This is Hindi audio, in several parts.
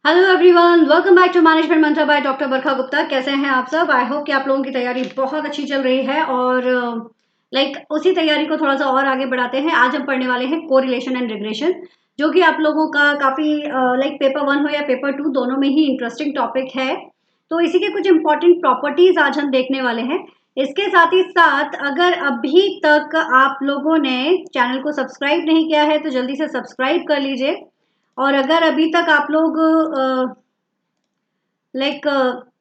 Hello everyone, welcome back to management Mantra by doctor Barkha Gupta. कैसे हैं आप सब? आई होप कि आप लोगों की तैयारी बहुत अच्छी चल रही है और उसी तैयारी को थोड़ा सा और आगे बढ़ाते हैं। आज हम पढ़ने वाले हैं कोरिलेशन एंड रिग्रेशन, जो कि आप लोगों का काफ़ी पेपर 1 हो या पेपर 2 दोनों में ही इंटरेस्टिंग टॉपिक है। तो इसी के कुछ इंपॉर्टेंट प्रॉपर्टीज आज हम देखने वाले हैं। इसके साथ ही साथ अगर अभी तक आप लोगों ने चैनल को सब्सक्राइब नहीं किया है तो जल्दी से सब्सक्राइब कर लीजिए। और अगर अभी तक आप लोग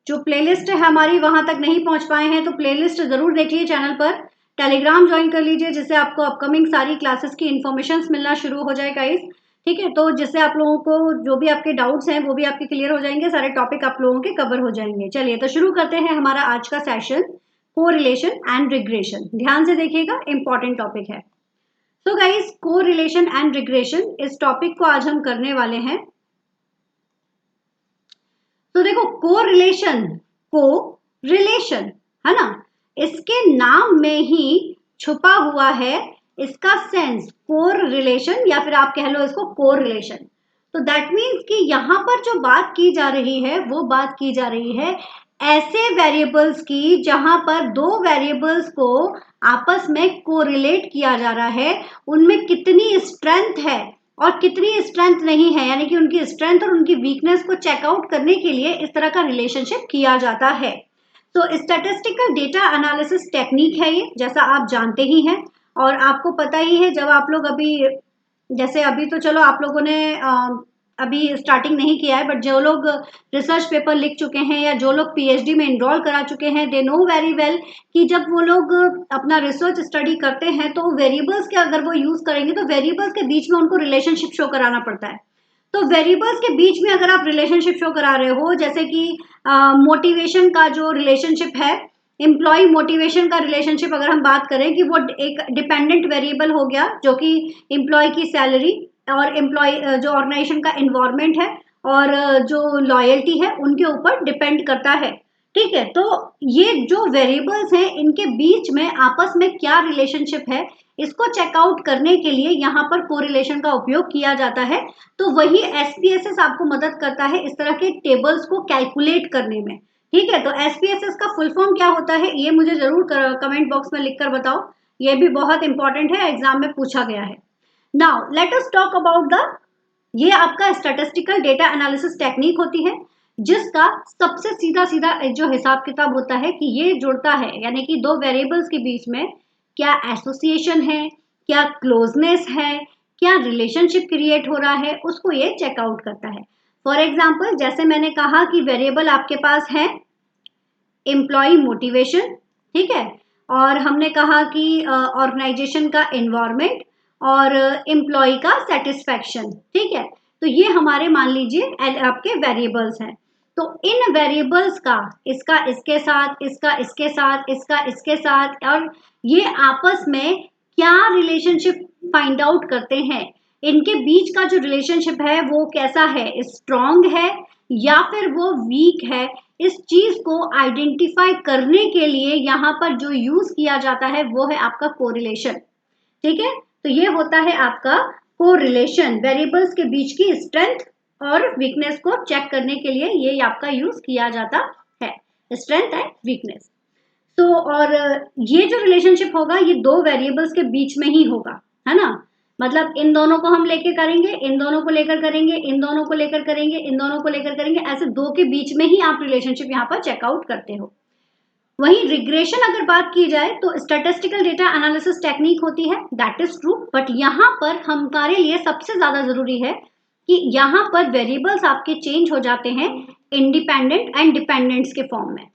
जो प्लेलिस्ट है हमारी वहां तक नहीं पहुंच पाए हैं तो प्लेलिस्ट जरूर देखिए चैनल पर। टेलीग्राम ज्वाइन कर लीजिए जिससे आपको अपकमिंग सारी क्लासेस की इन्फॉर्मेशन मिलना शुरू हो जाए गाइस। ठीक है, तो जिससे आप लोगों को जो भी आपके डाउट्स हैं वो भी आपके क्लियर हो जाएंगे, सारे टॉपिक आप लोगों के कवर हो जाएंगे। चलिए तो शुरू करते हैं हमारा आज का सेशन, कोरिलेशन एंड रिग्रेशन। ध्यान से देखिएगा, इंपॉर्टेंट टॉपिक है। तो गाइस, कोरिलेशन एंड रिग्रेशन इस टॉपिक को आज हम करने वाले हैं। तो देखो, को रिलेशन है ना, इसके नाम में ही छुपा हुआ है इसका सेंस, कोर रिलेशन, या फिर आप कह लो इसको कोरिलेशन। तो दैट मीन्स कि यहाँ पर जो बात की जा रही है वो बात की जा रही है ऐसे वेरिएबल्स की जहां पर दो वेरिएबल्स को आपस में कोरिलेट किया जा रहा है, उनमें कितनी स्ट्रेंथ है और कितनी स्ट्रेंथ नहीं है, यानी कि उनकी स्ट्रेंथ और उनकी वीकनेस को चेकआउट करने के लिए इस तरह का रिलेशनशिप किया जाता है। तो स्टैटिस्टिकल डेटा एनालिसिस टेक्निक है ये, जैसा आप जानते ही हैं। और आपको पता ही है, जब आप लोग अभी तो चलो आप लोगों ने अभी स्टार्टिंग नहीं किया है, बट जो लोग रिसर्च पेपर लिख चुके हैं या जो लोग पीएचडी में इनरोल करा चुके हैं, दे नो वेरी वेल कि जब वो लोग अपना रिसर्च स्टडी करते हैं तो वेरिएबल्स के अगर वो यूज करेंगे तो वेरिएबल्स के बीच में उनको रिलेशनशिप शो कराना पड़ता है। तो वेरिएबल्स के बीच में अगर आप रिलेशनशिप शो करा रहे हो, जैसे कि मोटिवेशन का जो रिलेशनशिप है, एम्प्लॉय मोटिवेशन का रिलेशनशिप अगर हम बात करें कि वो एक डिपेंडेंट वेरिएबल हो गया जो कि एम्प्लॉय की सैलरी और एम्प्लॉय जो ऑर्गेनाइजेशन का एनवायरनमेंट है और जो लॉयल्टी है उनके ऊपर डिपेंड करता है। ठीक है, तो ये जो वेरिएबल्स हैं इनके बीच में आपस में क्या रिलेशनशिप है, इसको चेकआउट करने के लिए यहाँ पर कोरिलेशन का उपयोग किया जाता है। तो वही एसपीएसएस आपको मदद करता है इस तरह के टेबल्स को कैलकुलेट करने में। ठीक है, तो एसपीएसएस का फुल फॉर्म क्या होता है ये मुझे जरूर कमेंट बॉक्स में लिखकर बताओ, ये भी बहुत इंपॉर्टेंट है, एग्जाम में पूछा गया है। Now let us talk about the, ये आपका स्टैटिस्टिकल डेटा एनालिसिस टेक्निक होती है जिसका सबसे सीधा सीधा जो हिसाब किताब होता है कि ये जुड़ता है, यानी कि दो वेरिएबल्स के बीच में क्या एसोसिएशन है, क्या क्लोजनेस है, क्या रिलेशनशिप क्रिएट हो रहा है, उसको ये चेकआउट करता है। फॉर एग्जाम्पल, जैसे मैंने कहा कि वेरिएबल आपके पास है एम्प्लॉय मोटिवेशन, ठीक है, और हमने कहा कि ऑर्गेनाइजेशन का एनवायरनमेंट और एम्प्लॉय का सेटिस्फैक्शन। ठीक है, तो ये हमारे मान लीजिए आपके वेरिएबल्स हैं। तो इन वेरिएबल्स का इसका इसके साथ, इसका इसके साथ, इसका इसके साथ, और ये आपस में क्या रिलेशनशिप फाइंड आउट करते हैं, इनके बीच का जो रिलेशनशिप है वो कैसा है, स्ट्रॉन्ग है या फिर वो वीक है, इस चीज को आइडेंटिफाई करने के लिए यहाँ पर जो यूज किया जाता है वो है आपका कोरिलेशन। ठीक है, तो ये होता है आपका कोरिलेशन, वेरिएबल्स के बीच की स्ट्रेंथ और वीकनेस को चेक करने के लिए ये आपका यूज किया जाता है, स्ट्रेंथ एंड वीकनेस। तो और ये जो रिलेशनशिप होगा ये दो वेरिएबल्स के बीच में ही होगा, है ना, मतलब इन दोनों को हम लेके करेंगे, इन दोनों को लेकर करेंगे, इन दोनों को लेकर करेंगे, इन दोनों को लेकर करेंगे, ऐसे दो के बीच में ही आप रिलेशनशिप यहाँ पर चेकआउट करते हो। वहीं रिग्रेशन अगर बात की जाए तो स्टैटिस्टिकल डेटा एनालिसिस टेक्निक होती है, दैट इज ट्रू, बट यहाँ पर हमारे लिए सबसे ज्यादा जरूरी है कि यहाँ पर वेरिएबल्स आपके चेंज हो जाते हैं इंडिपेंडेंट एंड डिपेंडेंट्स के फॉर्म में।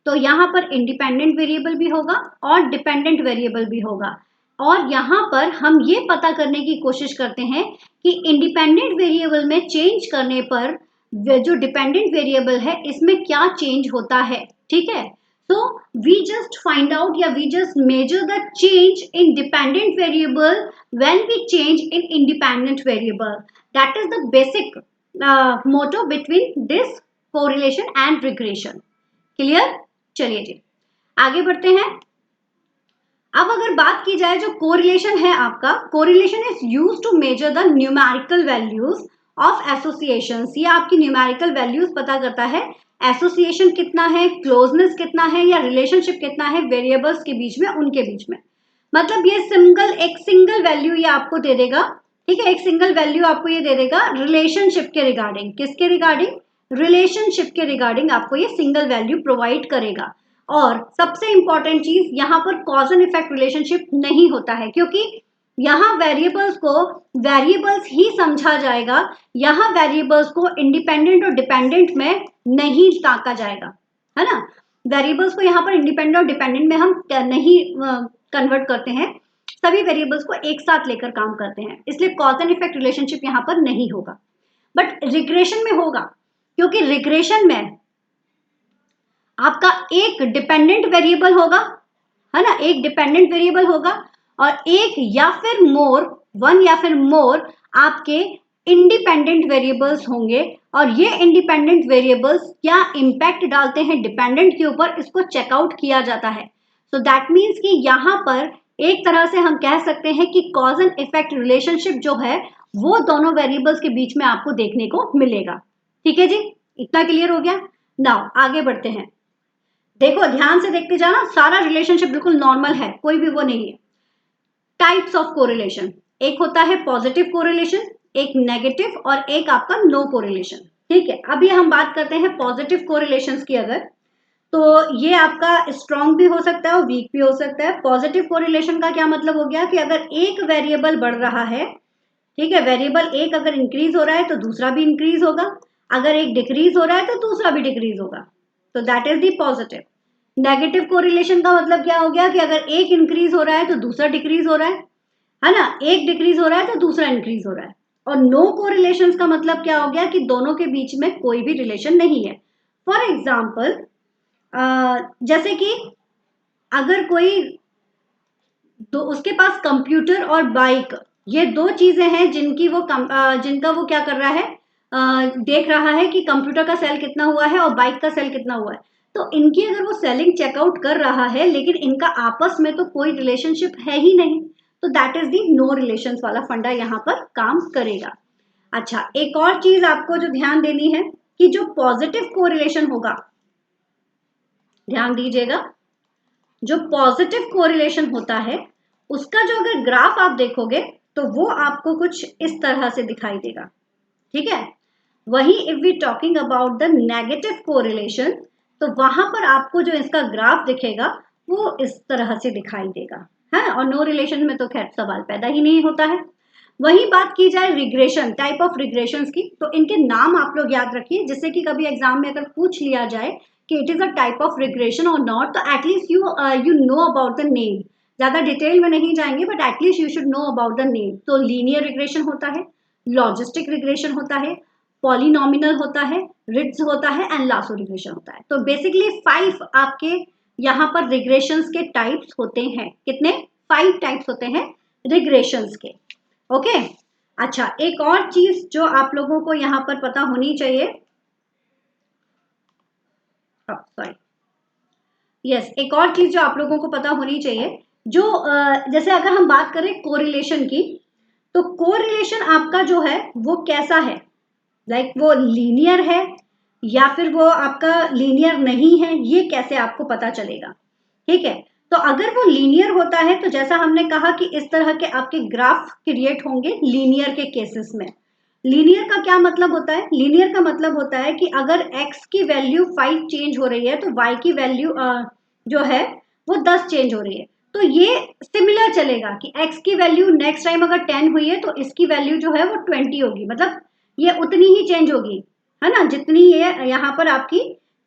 तो यहाँ पर इंडिपेंडेंट वेरिएबल भी होगा और डिपेंडेंट वेरिएबल भी होगा, और यहाँ पर हम ये पता करने की कोशिश करते हैं कि इंडिपेंडेंट वेरिएबल में चेंज करने पर जो डिपेंडेंट वेरिएबल है इसमें क्या चेंज होता है। ठीक है, so we just find out, yeah, we just measure the change in dependent variable when we change in independent variable. That is the basic motto between this correlation and regression. Clear? चलिए जी आगे बढ़ते हैं। अब अगर बात की जाए जो कोरिलेशन है आपका, correlation is used to measure the numerical values of associations, ये आपकी न्यूमेरिकल वैल्यूज पता करता है एसोसिएशन कितना है, क्लोजनेस कितना है या रिलेशनशिप कितना है वेरिएबल्स के बीच में, उनके बीच में। मतलब ये एक सिंगल वैल्यू ये आपको दे देगा, ठीक है, एक सिंगल वैल्यू आपको ये दे देगा रिलेशनशिप के रिगार्डिंग। किसके रिगार्डिंग? रिलेशनशिप के रिगार्डिंग आपको ये सिंगल वैल्यू प्रोवाइड करेगा। और सबसे इंपॉर्टेंट चीज, यहाँ पर कॉज एंड इफेक्ट रिलेशनशिप नहीं होता है, क्योंकि यहाँ वेरिएबल्स को वेरिएबल्स ही समझा जाएगा, यहाँ वेरिएबल्स को इंडिपेंडेंट और डिपेंडेंट में नहीं ताका जाएगा, है ना। वेरिएबल्स को यहाँ पर इंडिपेंडेंट और डिपेंडेंट में हम नहीं कन्वर्ट करते हैं, सभी वेरिएबल्स को एक साथ लेकर काम करते हैं, इसलिए कॉज एंड इफेक्ट रिलेशनशिप यहाँ पर नहीं होगा। बट रिग्रेशन में होगा, क्योंकि रिग्रेशन में आपका एक डिपेंडेंट वेरिएबल होगा, है ना, एक डिपेंडेंट वेरिएबल होगा और एक या फिर मोर, वन या फिर मोर आपके इंडिपेंडेंट वेरिएबल्स होंगे। और ये इंडिपेंडेंट वेरिएबल्स क्या इम्पैक्ट डालते हैं डिपेंडेंट के ऊपर, इसको चेकआउट किया जाता है। सो दैट मीन्स कि यहाँ पर एक तरह से हम कह सकते हैं कि कॉज एंड इफेक्ट रिलेशनशिप जो है वो दोनों वेरिएबल्स के बीच में आपको देखने को मिलेगा। ठीक है जी, इतना क्लियर हो गया। नाउ आगे बढ़ते हैं। देखो ध्यान से देखते जाना, सारा रिलेशनशिप बिल्कुल नॉर्मल है, कोई भी वो नहीं है। टाइप्स ऑफ कोरिलेशन, एक होता है पॉजिटिव कोरिलेशन, एक नेगेटिव और एक आपका नो कोरिलेशन। ठीक है, अभी हम बात करते हैं पॉजिटिव कोरिलेशंस की। अगर तो ये आपका स्ट्रॉन्ग भी हो सकता है और वीक भी हो सकता है। पॉजिटिव कोरिलेशन का क्या मतलब हो गया कि अगर एक वेरिएबल बढ़ रहा है, ठीक है, वेरिएबल एक अगर इंक्रीज हो रहा है तो दूसरा भी इंक्रीज होगा, अगर एक डिक्रीज हो रहा है तो दूसरा भी डिक्रीज होगा, तो that is the positive. Negative correlation का मतलब क्या हो गया कि अगर एक इंक्रीज हो रहा है तो दूसरा डिक्रीज हो रहा है ना, एक डिक्रीज हो रहा है तो दूसरा इंक्रीज हो रहा है। और नो कोरिलेशन का मतलब क्या हो गया कि दोनों के बीच में कोई भी रिलेशन नहीं है। फॉर एग्जाम्पल जैसे कि अगर कोई तो उसके पास कंप्यूटर और बाइक, ये दो चीजें हैं जिनका वो क्या कर रहा है, देख रहा है कि कंप्यूटर का सेल कितना हुआ है और बाइक का सेल कितना हुआ है। तो इनकी अगर वो सेलिंग चेकआउट कर रहा है लेकिन इनका आपस में तो कोई रिलेशनशिप है ही नहीं, तो that is the no relations वाला फंडा यहाँ पर काम करेगा। अच्छा, एक और चीज आपको जो ध्यान देनी है कि जो पॉजिटिव कोरिलेशन होगा, ध्यान दीजिएगा, जो पॉजिटिव कोरिलेशन होता है उसका जो अगर ग्राफ आप देखोगे तो वो आपको कुछ इस तरह से दिखाई देगा। ठीक है, वही if we talking about the negative correlation, तो वहां पर आपको जो इसका ग्राफ दिखेगा वो इस तरह से दिखाई देगा, है। और नो रिलेशन में तो खैर सवाल पैदा ही नहीं होता है। वही बात की जाए रिग्रेशन, टाइप ऑफ रिग्रेशंस की, तो इनके नाम आप लोग याद रखिए, जिससे कि कभी एग्जाम में अगर पूछ लिया जाए कि it is a type of regression और नॉट, तो at least you know about the name. ज्यादा डिटेल में नहीं जाएंगे but at least you should know about the name. तो लीनियर रिग्रेशन होता है, लॉजिस्टिक रिग्रेशन होता है, पॉलिनोमिनल होता है, रिट्ज होता है एंड लासो रिग्रेशन होता है। तो बेसिकली 5 आपके यहाँ पर रिग्रेशंस के टाइप्स होते हैं। कितने? 5 टाइप्स होते हैं रिग्रेशंस के। ओके, अच्छा, एक और चीज जो आप लोगों को यहाँ पर पता होनी चाहिए, सॉरी, यस, एक और चीज जो आप लोगों को पता होनी चाहिए, जो जैसे अगर हम बात करें कोरिलेशन की, तो कोरिलेशन आपका जो है वो कैसा है, लाइक वो लीनियर है या फिर वो आपका लीनियर नहीं है, ये कैसे आपको पता चलेगा। ठीक है, तो अगर वो लीनियर होता है तो जैसा हमने कहा कि इस तरह के आपके ग्राफ क्रिएट होंगे लीनियर के केसेस में। लीनियर का क्या मतलब होता है? लीनियर का मतलब होता है कि अगर x की वैल्यू 5 चेंज हो रही है तो y की वैल्यू जो है वो 10 चेंज हो रही है। तो ये सिमिलर चलेगा कि x की वैल्यू नेक्स्ट टाइम अगर 10 हुई है तो इसकी वैल्यू जो है वो 20 होगी, मतलब ये उतनी ही चेंज होगी, है ना, जितनी ये यहाँ पर आपकी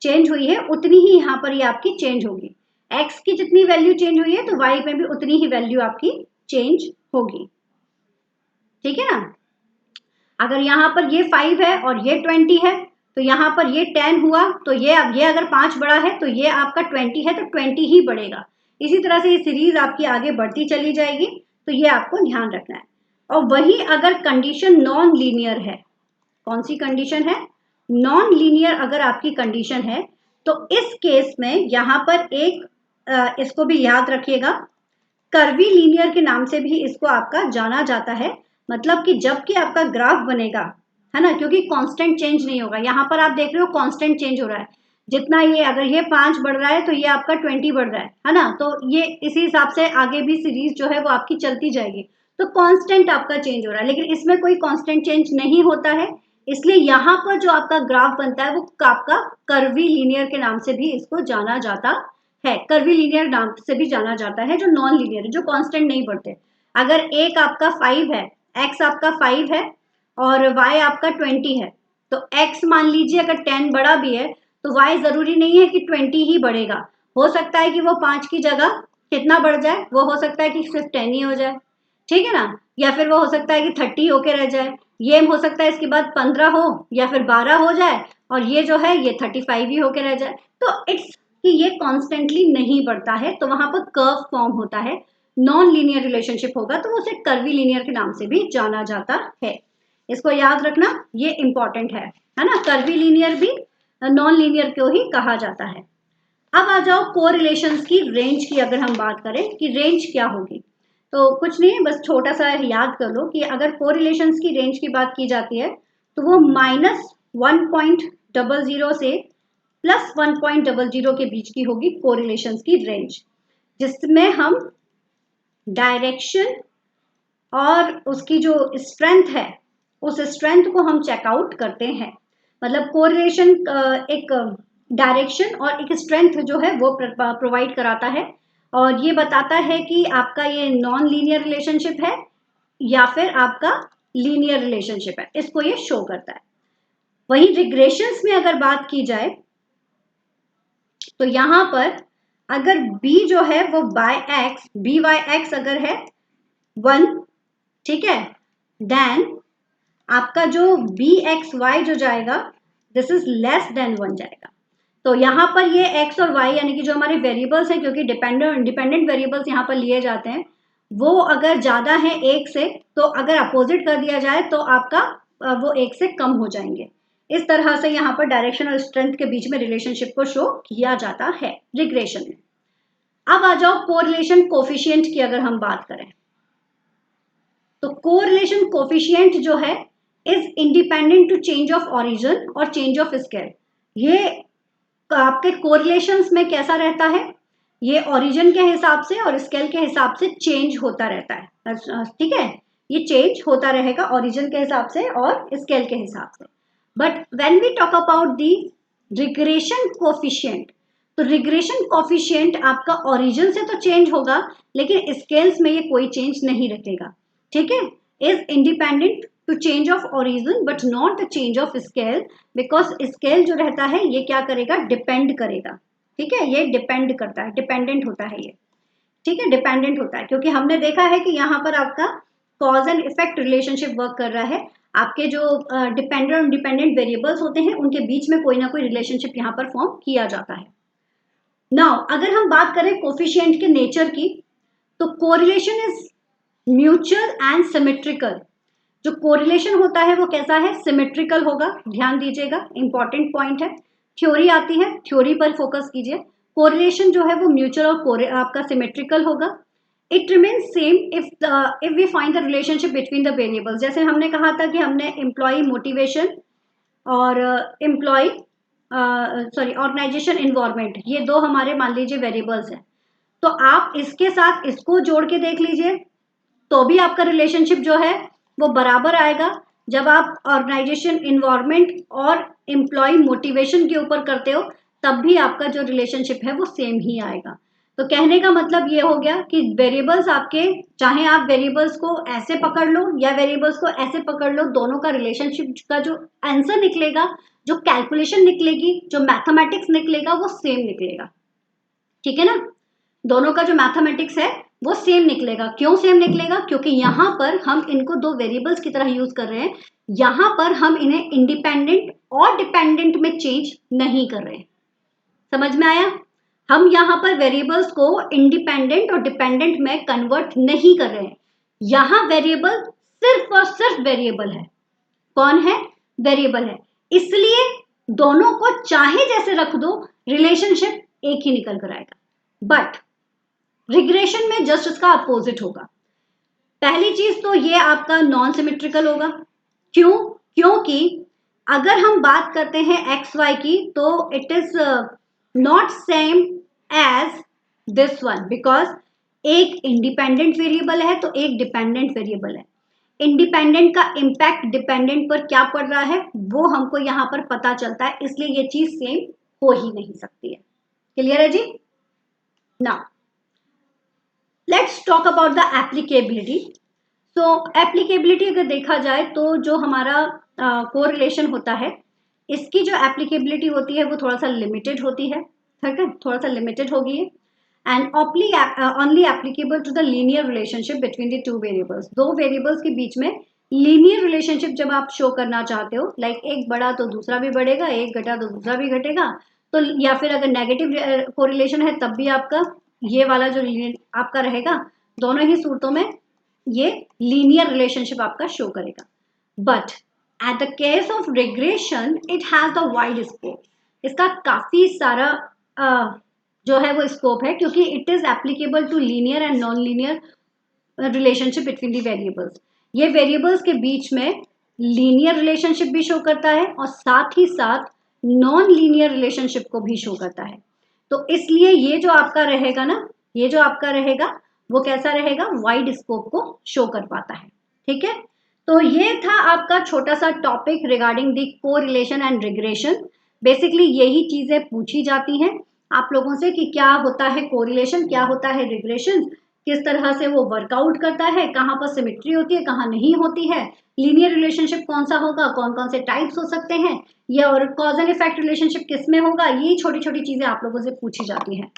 चेंज हुई है उतनी ही यहाँ पर ये आपकी चेंज होगी। x की जितनी वैल्यू चेंज हुई है तो y में भी उतनी ही वैल्यू आपकी चेंज होगी। ठीक है ना, अगर यहाँ पर ये 5 है और ये 20 है तो यहाँ पर ये 10 हुआ, तो ये अगर 5 बड़ा है तो ये आपका 20 है तो 20 ही बढ़ेगा। इसी तरह से ये सीरीज आपकी आगे बढ़ती चली जाएगी, तो ये आपको ध्यान रखना है। और वही अगर कंडीशन नॉन लीनियर है, कौन सी कंडीशन है? नॉन लीनियर अगर आपकी कंडीशन है तो इस केस में यहाँ पर इसको भी याद रखिएगा, कर्वी लीनियर के नाम से भी इसको आपका जाना जाता है। मतलब कि जब कि आपका ग्राफ बनेगा, है ना, क्योंकि कांस्टेंट चेंज नहीं होगा। यहाँ पर आप देख रहे हो कांस्टेंट चेंज हो रहा है, जितना ये अगर ये 5 बढ़ रहा है तो ये आपका 20 बढ़ रहा है ना, तो ये इसी हिसाब से आगे भी सीरीज जो है वो आपकी चलती जाएगी। तो कांस्टेंट आपका चेंज हो रहा है, लेकिन इसमें कोई कांस्टेंट चेंज नहीं होता है, इसलिए यहाँ पर जो आपका ग्राफ बनता है वो आपका कर्वी लीनियर के नाम से भी इसको जाना जाता है। कर्वी लीनियर नाम से भी जाना जाता है, जो नॉन लीनियर है, जो कांस्टेंट नहीं बढ़ते। अगर एक आपका 5 है, एक्स आपका 5 है और y आपका 20 है, तो x मान लीजिए अगर 10 बड़ा भी है तो y जरूरी नहीं है कि 20 ही बढ़ेगा, हो सकता है कि वो 5 की जगह कितना बढ़ जाए, वो हो सकता है कि सिर्फ 10 ही हो जाए, ठीक है ना, या फिर वो हो सकता है कि 30 होके रह जाए, ये हो सकता है इसके बाद 15 हो या फिर 12 हो जाए, और ये जो है ये 35 ही होके रह जाए। तो इट्स कि ये कॉन्स्टेंटली नहीं बढ़ता है, तो वहां पर कर्व फॉर्म होता है, नॉन लीनियर रिलेशनशिप होगा तो उसे कर्वी लीनियर के नाम से भी जाना जाता है। इसको याद रखना, ये इंपॉर्टेंट है ना, कर्वी लीनियर भी नॉन लीनियर को ही कहा जाता है। अब आ जाओ कोरिलेशंस की रेंज की, अगर हम बात करें कि रेंज क्या होगी, तो कुछ नहीं, बस छोटा सा याद कर लो कि अगर कोरिलेशंस की रेंज की बात की जाती है तो वो -1.00 से +1.00 के बीच की होगी कोरिलेशंस की रेंज, जिसमें हम डायरेक्शन और उसकी जो स्ट्रेंथ है उस स्ट्रेंथ को हम चेकआउट करते हैं। मतलब कोरिलेशन एक डायरेक्शन और एक स्ट्रेंथ जो है वो प्रोवाइड कराता है, और ये बताता है कि आपका ये नॉन लीनियर रिलेशनशिप है या फिर आपका लीनियर रिलेशनशिप है, इसको ये शो करता है। वहीं रिग्रेशंस में अगर बात की जाए तो यहां पर अगर b जो है वो by x, b by x अगर है 1, ठीक है, देन आपका जो बी एक्स वाई जो जाएगा दिस इज लेस देन 1 जाएगा। तो यहाँ पर ये x और y यानी कि जो हमारे वेरिएबल्स हैं, क्योंकि डिपेंडेंट वेरिएबल्स यहाँ पर लिए जाते हैं, वो अगर ज्यादा है 1 से, तो अगर अपोजिट कर दिया जाए तो आपका वो 1 से कम हो जाएंगे। इस तरह से यहाँ पर डायरेक्शन और स्ट्रेंथ के बीच में रिलेशनशिप को शो किया जाता है रिग्रेशन में। अब आ जाओ कोरिलेशन कोफिशिएंट की अगर हम बात करें, तो कोरिलेशन कोफिशिएंट जो है is independent to change of origin और चेंज ऑफ स्केल। ये आपके कोरिलेशंस में कैसा रहता है, ये ओरिजिन के हिसाब से और स्केल के हिसाब से चेंज होता रहता है, ठीक है, ये चेंज होता रहेगा ओरिजिन के हिसाब से और स्केल के हिसाब से। But when we talk about the regression coefficient, तो रिग्रेशन कोफिशिएंट आपका ओरिजिन से तो चेंज होगा लेकिन स्केल्स में ये कोई चेंज नहीं रखेगा, ठीक है, is independent to change of origin but not the change of scale, because scale जो रहता है ये क्या करेगा, डिपेंड करेगा, ठीक है, ये डिपेंड करता है, डिपेंडेंट होता है ये, ठीक है, डिपेंडेंट होता है, क्योंकि हमने देखा है कि यहाँ पर आपका cause and effect relationship work कर रहा है, आपके जो डिपेंडेंट और इंडिपेंडेंट वेरिएबल्स होते हैं उनके बीच में कोई ना कोई रिलेशनशिप यहाँ पर फॉर्म किया जाता है। नाउ अगर हम बात करें कोफिशिएंट के नेचर की, तो correlation is mutual and symmetrical. जो कोरिलेशन होता है वो कैसा है, सिमेट्रिकल होगा, ध्यान दीजिएगा, इंपॉर्टेंट पॉइंट है, थ्योरी आती है, थ्योरी पर फोकस कीजिए। कोरिलेशन जो है वो म्यूचुअल और आपका सिमेट्रिकल होगा। It remains same if we find the relationship between the variables. जैसे हमने कहा था कि हमने एम्प्लॉय मोटिवेशन और एम्प्लॉय सॉरी ऑर्गेनाइजेशन इन्वायरमेंट, ये दो हमारे मान लीजिए वेरिएबल्स हैं, तो आप इसके साथ इसको जोड़ के देख लीजिए तो भी आपका रिलेशनशिप जो है वो बराबर आएगा। जब आप ऑर्गेनाइजेशन इन्वायरमेंट और एम्प्लॉय मोटिवेशन के ऊपर करते हो तब भी आपका जो रिलेशनशिप है वो सेम ही आएगा। तो कहने का मतलब ये हो गया कि वेरिएबल्स आपके, चाहे आप वेरिएबल्स को ऐसे पकड़ लो या वेरिएबल्स को ऐसे पकड़ लो, दोनों का रिलेशनशिप का जो आंसर निकलेगा, जो कैलकुलेशन निकलेगी, जो मैथमेटिक्स निकलेगा वो सेम निकलेगा, ठीक है ना, दोनों का जो मैथमेटिक्स है वो सेम निकलेगा। क्यों सेम निकलेगा, क्योंकि यहाँ पर हम इनको दो वेरिएबल्स की तरह यूज कर रहे हैं, यहाँ पर हम इन्हें इंडिपेंडेंट और डिपेंडेंट में चेंज नहीं कर रहे हैं। समझ में आया, हम यहाँ पर वेरिएबल्स को इंडिपेंडेंट और डिपेंडेंट में कन्वर्ट नहीं कर रहे हैं, यहाँ वेरिएबल सिर्फ और सिर्फ वेरिएबल है। कौन है, वेरिएबल है, इसलिए दोनों को चाहे जैसे रख दो रिलेशनशिप एक ही निकल कर आएगा। बट रिग्रेशन में जस्ट इसका अपोजिट होगा। पहली चीज तो ये आपका नॉन सिमेट्रिकल होगा, क्यों, क्योंकि अगर हम बात करते हैं एक्स वाई की तो it is not same as this one, because एक इंडिपेंडेंट वेरिएबल है तो एक डिपेंडेंट वेरिएबल है। इंडिपेंडेंट का इम्पैक्ट डिपेंडेंट पर क्या पड़ रहा है वो हमको यहाँ पर पता चलता है, इसलिए ये चीज सेम हो ही नहीं सकती है। क्लियर है जी? Now let's talk about the applicability. तो एप्लीकेबिलिटी अगर देखा जाए तो जो हमारा कोरिलेशन होता है, इसकी जो एप्लीकेबिलिटी होती है वो थोड़ा सा लिमिटेड होती है, ठीक है, थोड़ा सा लिमिटेड होगी and only applicable to the linear relationship between the two variables. दो वेरिएबल्स के बीच में लीनियर रिलेशनशिप जब आप शो करना चाहते हो, लाइक एक बढ़ा तो दूसरा भी बढ़ेगा, एक घटा तो दूसरा भी घटेगा, तो या फिर अगर नेगेटिव कोरिलेशन है तब भी आपका ये वाला जो आपका रहेगा, दोनों ही सूरतों में ये लीनियर रिलेशनशिप आपका शो करेगा। But at the case of regression it has the wide scope. इसका काफी सारा जो है वो स्कोप है, क्योंकि it is applicable to linear and non linear relationship between the variables. ये वेरिएबल्स के बीच में लीनियर रिलेशनशिप भी शो करता है और साथ ही साथ नॉन लीनियर रिलेशनशिप को भी शो करता है। तो इसलिए ये जो आपका रहेगा ना, ये जो आपका रहेगा वो कैसा रहेगा, वाइड स्कोप को शो कर पाता है। ठीक है, तो ये था आपका छोटा सा topic regarding the correlation and regression. Basically यही चीजें पूछी जाती हैं आप लोगों से कि क्या होता है कोरिलेशन, क्या होता है रिग्रेशन, किस तरह से वो वर्कआउट करता है, कहाँ पर सिमेट्री होती है, कहाँ नहीं होती है, लीनियर रिलेशनशिप कौन सा होगा, कौन कौन से टाइप्स हो सकते हैं, या और कॉज एंड इफेक्ट रिलेशनशिप किस में होगा, ये छोटी छोटी चीजें आप लोगों से पूछी जाती हैं।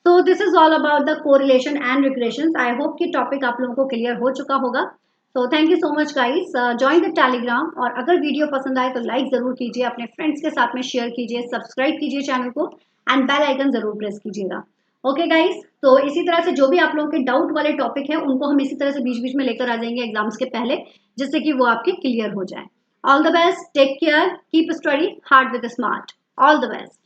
तो this is all about the correlation and regression. I hope कि टॉपिक आप लोगों को क्लियर हो चुका होगा। तो thank you so much guys, join the Telegram, और अगर वीडियो पसंद आए तो लाइक जरूर कीजिए, अपने फ्रेंड्स के साथ में शेयर कीजिए, सब्सक्राइब कीजिए चैनल को एंड बेल आइकन जरूर प्रेस कीजिएगा। ओके गाइस, तो इसी तरह से जो भी आप लोगों के डाउट वाले टॉपिक है उनको हम इसी तरह से बीच बीच में लेकर आ जाएंगे एग्जाम्स के पहले, जिससे कि वो आपके क्लियर हो जाए। All the best, take care, keep study hard with smart, all the best.